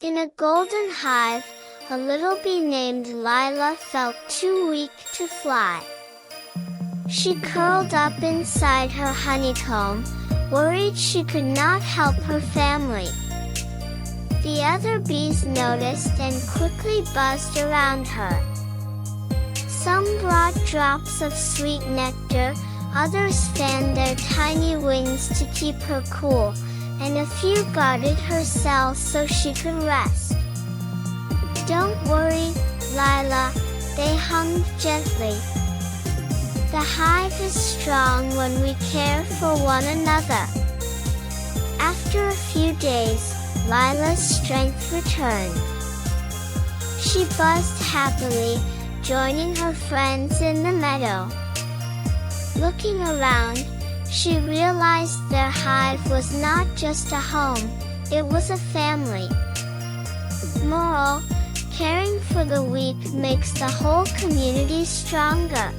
In a golden hive, a little bee named Lila felt too weak to fly. She curled up inside her honeycomb, worried she could not help her family. The other bees noticed and quickly buzzed around her. Some brought drops of sweet nectar, others fanned their tiny wings to keep her cool, and a few guarded her cells so she could rest. "Don't worry, Lila," they hummed gently. "The hive is strong when we care for one another." After a few days, Lila's strength returned. She buzzed happily, joining her friends in the meadow. Looking around, she realized their hive was not just a home, it was a family. Moral: caring for the weak makes the whole community stronger.